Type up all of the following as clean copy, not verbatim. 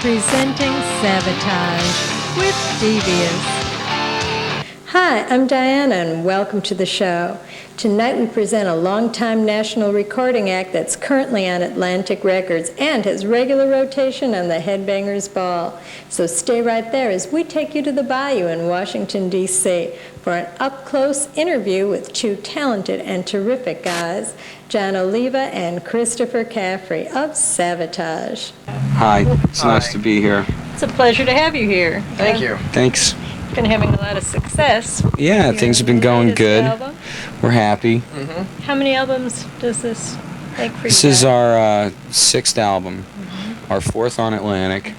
presenting Savatage with Devious. Hi, I'm Diana and welcome to the show. Tonight we present a longtime national recording act that's currently on Atlantic Records and has regular rotation on the Headbangers Ball. So stay right there as we take you to the Bayou in Washington, D.C. for an up-close interview with two talented and terrific guys, John Oliva and Christopher Caffery of Savatage. Hi, it's nice to be here. It's a pleasure to have you here. Thank you. Thanks. Been having a lot of success. Yeah, things have been going good. Album. We're happy. Mm-hmm. How many albums does this make for you? This is our sixth album, our fourth on Atlantic,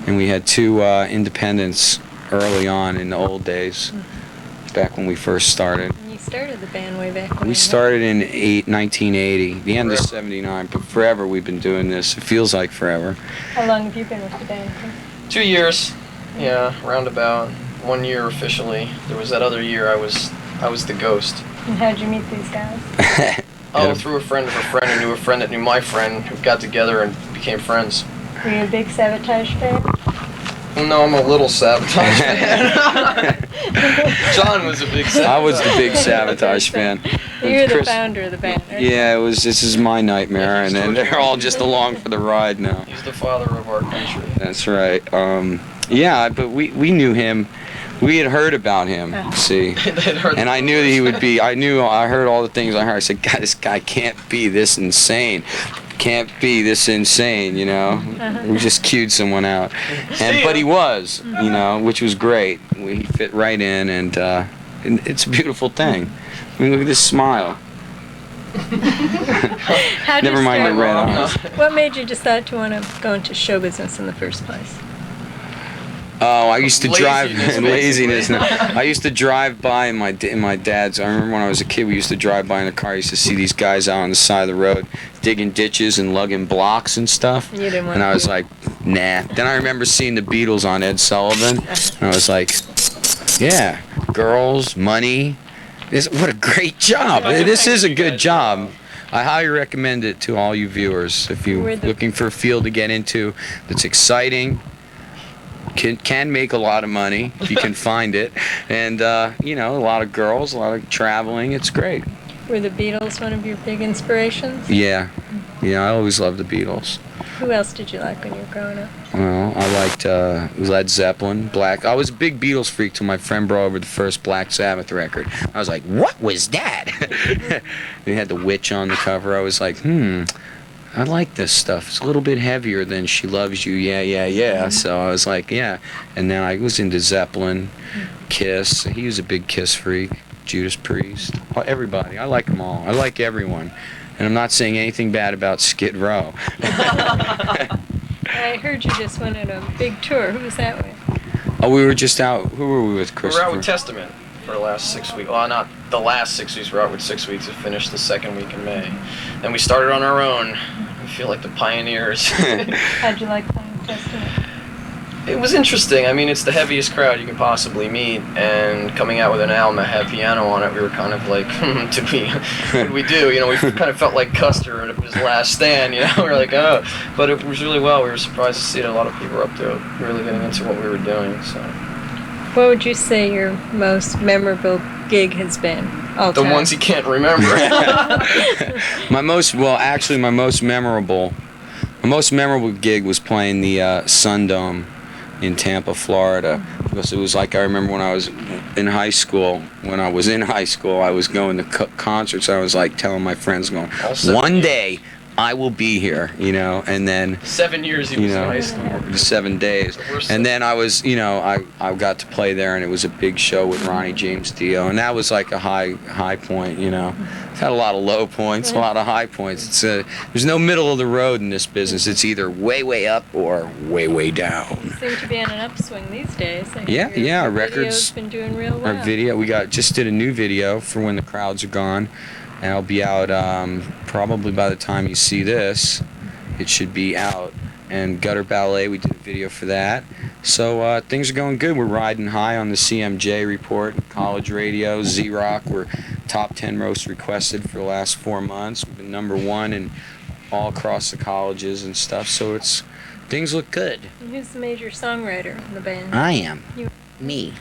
and we had two independents early on in the old days, back when we first started. You started the band way back when. We started in 1980, the end of '79, but forever we've been doing this. It feels like forever. How long have you been with the band? 2 years, yeah, roundabout. 1 year officially. There was that other year I was the ghost. And how'd you meet these guys? Oh, through a friend of a friend who knew a friend that knew my friend, who got together and became friends. Were you a big Savatage fan? Well, no, I'm a little Savatage fan. John was a big Savatage. I was the big Savatage fan. You're the founder of the band, right? Yeah, this is my nightmare, and then they're all just along for the ride now. He's the father of our country. That's right. Yeah, but we knew him. We had heard about him, see, and I knew that he would be. I heard all the things I heard. I said, God, this guy can't be this insane. Can't be this insane, you know. We just cued someone out, but he was, you know, which was great. He fit right in, and it's a beautiful thing. I mean, look at this smile. Never mind the red eyes. What made you decide to want to go into show business in the first place? Oh, I used to drive laziness. No. I used to drive by in my dad's. I remember when I was a kid, we used to drive by in a car. I used to see these guys out on the side of the road digging ditches and lugging blocks and stuff. You didn't want and to I was like, nah. Then I remember seeing the Beatles on Ed Sullivan, and I was like, yeah, girls, money. What a great job. This is a good job. I highly recommend it to all you viewers if you're looking for a field to get into that's exciting. Can make a lot of money if you can find it, and you know, a lot of girls, a lot of traveling. It's great. Were the Beatles one of your big inspirations? Yeah, I always loved the Beatles. Who else did you like when you were growing up? Well, I liked Led Zeppelin, Black. I was a big Beatles freak till my friend brought over the first Black Sabbath record. I was like, what was that? They had the witch on the cover. I was like, I like this stuff. It's a little bit heavier than She Loves You, yeah. So I was like, yeah. And then I was into Zeppelin, Kiss. He was a big Kiss freak. Judas Priest. Everybody. I like them all. I like everyone. And I'm not saying anything bad about Skid Row. I heard you just went on a big tour. Who was that with? Oh, we were just out. Who were we with, Christopher? We were out with Testament for the last 6 weeks. Well, not the last 6 weeks. We were out with 6 weeks to finish the second week in May. Then we started on our own. We feel like the pioneers. How'd you like playing Testament? It was interesting. I mean, it's the heaviest crowd you can possibly meet, and coming out with an album that had piano on it, we were kind of like, what did we do? You know, we kind of felt like Custer at his last stand, you know? We were like, oh. But it was really well. We were surprised to see that a lot of people were up there really getting into what we were doing, so. What would you say your most memorable gig has been? All the time? ones you can't remember. My most memorable gig was playing the Sun Dome in Tampa, Florida, because it was like, I remember when I was in high school, I was going to concerts. I was like telling my friends, going, one day I will be here, you know, and then 7 years he was in high school. 7 days. And then I was, you know, I got to play there, and it was a big show with Ronnie James Dio, and that was like a high point, you know. It's had a lot of low points, a lot of high points. There's no middle of the road in this business. It's either way up or way down. You seem to be on an upswing these days. Yeah, our records. Video's been doing real well. Our video, we just did a new video for When the Crowds Are Gone. And it'll be out probably by the time you see this. It should be out. And Gutter Ballet, we did a video for that. So things are going good. We're riding high on the CMJ report, college radio, Z-Rock. We're top 10 most requested for the last 4 months. We've been #1 in all across the colleges and stuff. So it's Things look good. And who's the major songwriter in the band? I am. You. Me.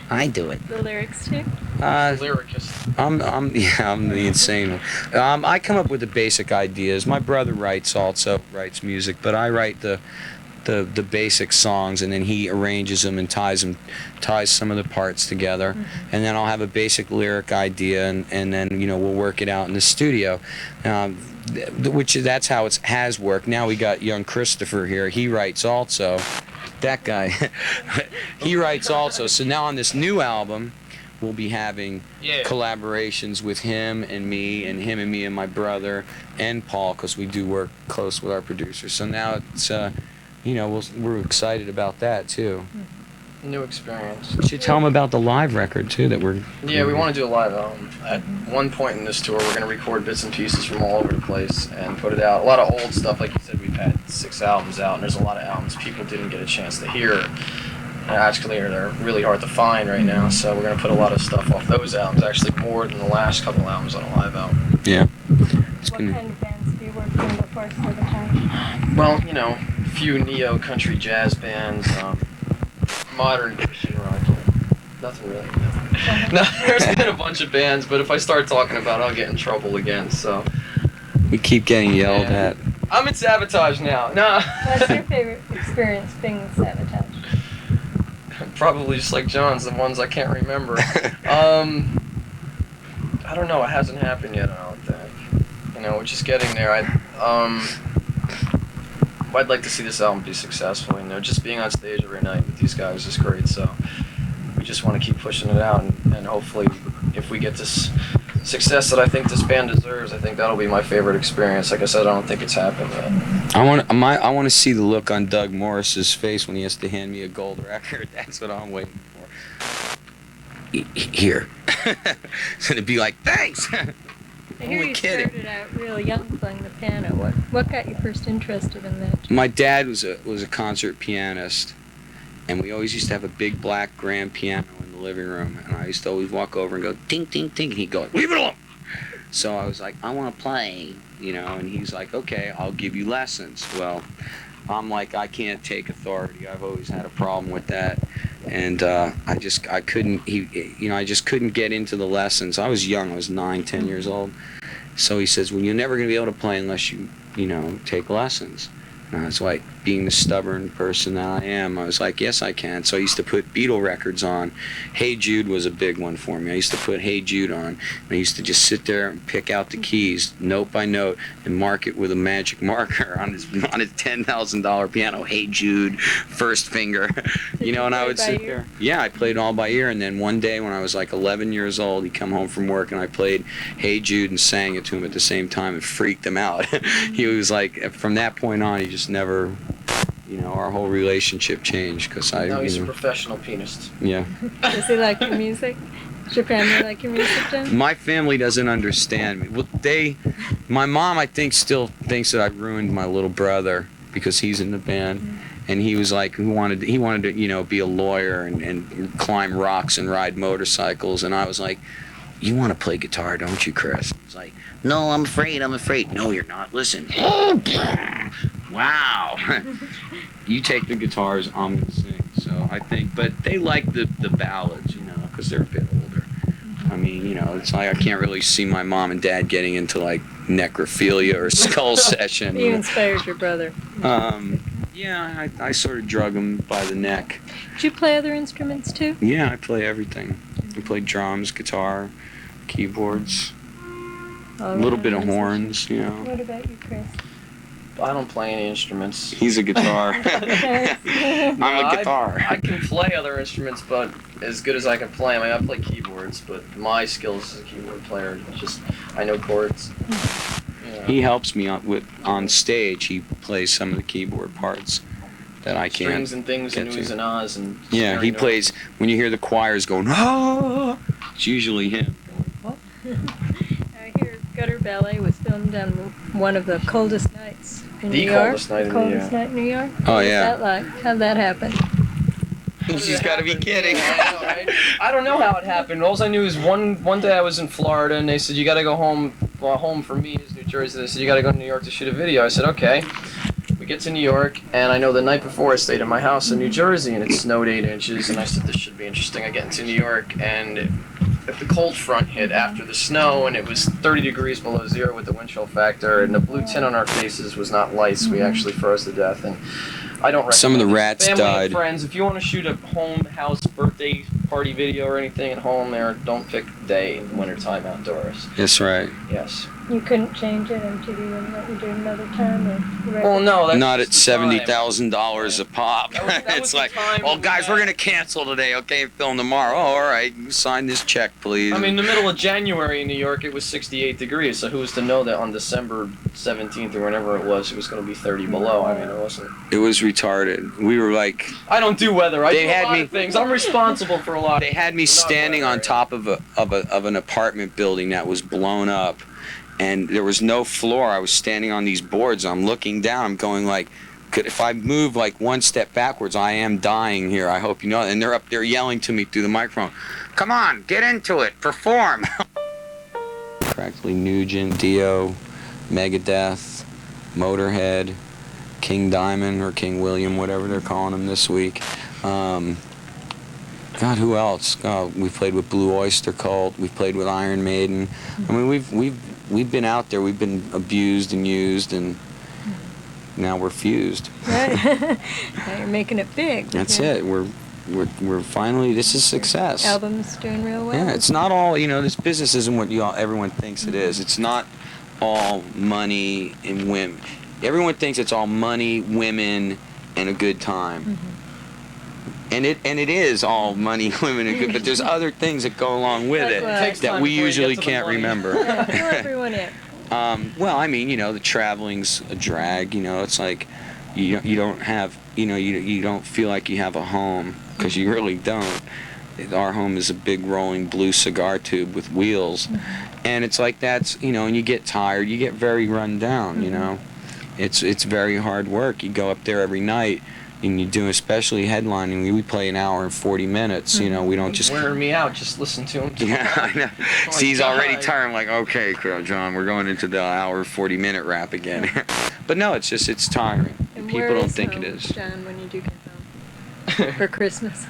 I do it. The lyrics too? Lyricist. I'm the insane one. I come up with the basic ideas. My brother writes music, but I write the basic songs, and then he arranges them and ties some of the parts together, and then I'll have a basic lyric idea, and then we'll work it out in the studio. That's how it has worked. Now we got young Christopher here. He writes also. That guy, he writes also. So now on this new album, we'll be having collaborations with him and me and my brother and Paul, because we do work close with our producers. So now it's we're excited about that too. New experience. You should tell them about the live record too that we're. Yeah, we want to do a live album. At one point in this tour, we're going to record bits and pieces from all over the place and put it out. A lot of old stuff, like you said, we've had 6 albums out, and there's a lot of albums people didn't get a chance to hear. And actually, they're really hard to find right now, so we're going to put a lot of stuff off those albums, actually more than the last couple albums on a live album. Yeah. What kind of bands have you worked in before Savatage? Well, a few neo-country jazz bands, modern Christian rock. Nothing really. No, there's been a bunch of bands, but if I start talking about it, I'll get in trouble again, so. We keep getting yelled at. I'm in Savatage now. No. What's your favorite experience being with Savatage? Probably just like John's, the ones I can't remember. I don't know, it hasn't happened yet, I don't think. We're just getting there. I'd like to see this album be successful. Just being on stage every night with these guys is great. So we just want to keep pushing it out, and hopefully, if we get this success that I think this band deserves, I think that'll be my favorite experience. Like I said, I don't think it's happened yet. I want to see the look on Doug Morris's face when he has to hand me a gold record. That's what I'm waiting for. Here, so to be like, thanks. I hear you started out real young playing the piano. What got you first interested in that? My dad was a concert pianist, and we always used to have a big black grand piano in the living room, and I used to always walk over and go ting ting ting, and he'd go, leave it alone. So I was like, I want to play, and he's like, okay, I'll give you lessons. Well, I'm like, I can't take authority. I've always had a problem with that. And I just couldn't get into the lessons. I was young. I was 9, 10 years old. So he says, well, you're never going to be able to play unless you take lessons. And I was like, being the stubborn person that I am, I was like, yes, I can. So I used to put Beatle records on. Hey Jude was a big one for me. I used to put Hey Jude on. And I used to just sit there and pick out the keys, note by note, and mark it with a magic marker on his $10,000 piano. Hey Jude, first finger. And I would sit there. Yeah, I played all by ear. And then one day when I was like 11 years old, he'd come home from work, and I played Hey Jude and sang it to him at the same time. It freaked him out. He was like, from that point on, he just never, our whole relationship changed, because Now he's a professional pianist. Yeah. Does he like your music? Does your family like your music, John? My family doesn't understand me. Well, my mom, I think, still thinks that I ruined my little brother because he's in the band. And he was like, he wanted to, be a lawyer and climb rocks and ride motorcycles. And I was like, you want to play guitar, don't you, Chris? He's like, no, I'm afraid. No, you're not. Listen. Wow. You take the guitars, I'm going to sing. So I think, but they like the ballads, because they're a bit older. I mean, it's like I can't really see my mom and dad getting into like necrophilia or skull session. You inspired your brother. Yeah, I sort of drug him by the neck. Did you play other instruments too? Yeah, I play everything. I play drums, guitar, keyboards, a little bit of horns, What about you, Chris? I don't play any instruments. He's a guitar. I'm a guitar. I can play other instruments, but as good as I can play them, I play keyboards, but my skills as a keyboard player, I know chords. He helps me on stage. He plays some of the keyboard parts that I can't. Strings and things and oohs and ahs and. Yeah, he plays. When you hear the choirs going, ah, it's usually him. I hear Gutter Ballet was filmed on one of the coldest nights in New York. Coldest night in New York. Coldest night in New York. Oh yeah. What's that like? How'd that happen? She's got to be kidding. I don't know how it happened. All I knew is one day I was in Florida and they said, you got to go home. Well, home for me is New Jersey. They said, you got to go to New York to shoot a video. I said, okay. We get to New York, and I know the night before I stayed in my house in New Jersey, and it snowed 8 inches, and I said, this should be interesting. I get into New York, and the cold front hit after the snow, and it was 30 degrees below zero with the wind chill factor, and the blue tint on our faces was not lice. We actually froze to death, and I don't recommend Some of the it. rats Family died. and friends, if you want to shoot a home house birthday party video or anything at home there, don't pick day in wintertime outdoors. That's right. Yes. You couldn't change it MTV and let you do another time? Or Well, no, that's Not at just the time. $70,000 a pop. That was It's the like, time well, that we guys, had. we're gonna cancel today. Okay, film tomorrow. Oh, all right, you sign this check, please. I mean, in the middle of January in New York, it was 68 degrees, so who was to know that on December 17th or whenever it was going to be 30 below? I mean, it wasn't. it was retarded. We were like, I don't do weather. I They do a had lot me- of things. I'm responsible for a lot. they had me Not standing weather, on top of an apartment building that was blown up, and there was no floor. I was standing on these boards. I'm looking down. I'm going like, if I move like one step backwards, I am dying here. I hope you know. And they're up there yelling to me through the microphone, "Come on, get into it, perform." Practically Nugent, Dio, Megadeth, Motorhead, King Diamond or King William, whatever they're calling him this week. God, who else? We played with Blue Oyster Cult. We played with Iron Maiden. I mean, we've been out there. We've been abused and used, and now we're fused. Right. Now you're making it big. That's Yeah. it. We're finally. This is success. Album's doing real well. Yeah, it's not all. This business isn't what everyone thinks it is. It's not all money and women. Everyone thinks it's all money, women, and a good time. Mm-hmm. And it is all money, women, and good, but there's other things that go along with That's it right. Takes that time we before you usually get to the can't money. remember. Yeah, fill everyone in. Well, I mean, the traveling's a drag. It's like you don't have, you don't feel like you have a home because you really don't. Our home is a big rolling blue cigar tube with wheels, and it's like and you get tired, you get very run down. It's very hard work. You go up there every night. And you do, especially headlining, we play an hour and 40 minutes. We don't just. Wearing me out. Just listen to him. Yeah, I know. Oh See, he's my already God. tired. I'm like, okay, John, we're going into the hour 40-minute rap again. But no, it's tiring. And People where don't is think home, it is. John, when you do get home for Christmas?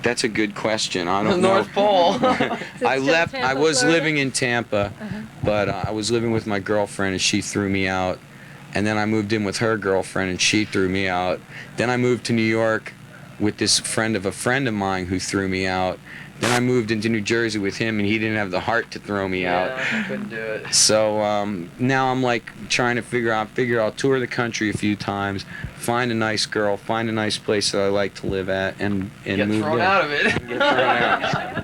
That's a good question. I The don't know. North Pole. I still left. I Tampa, was Florida? living in Tampa, but I was living with my girlfriend, and she threw me out. And then I moved in with her girlfriend, and she threw me out. Then I moved to New York with this friend of a friend of mine who threw me out. Then I moved into New Jersey with him, and he didn't have the heart to throw me out. Yeah, I couldn't do it. So now I'm like trying to figure out. I'll tour the country a few times, find a nice girl, find a nice place that I like to live at, and Get move thrown there. out of it. Get thrown out.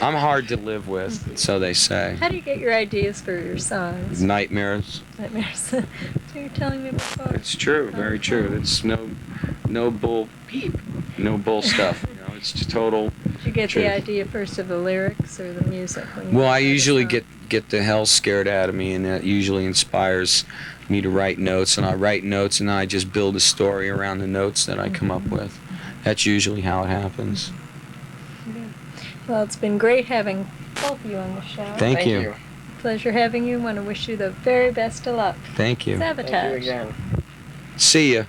I'm hard to live with, so they say. How do you get your ideas for your songs? Nightmares. Nightmares. So you're telling me before. It's true, very true. It's no bull beep, no bull stuff. It's just total. Did you get True. the idea first of the lyrics or the music? When you Well, I write a usually song? get the hell scared out of me, and that usually inspires me to write notes. And I write notes, and I just build a story around the notes that I come up with. That's usually how it happens. Well, it's been great having both of you on the show. Thank you. Pleasure having you. Want to wish you the very best of luck. Thank you. Savatage. Thank you again. See ya.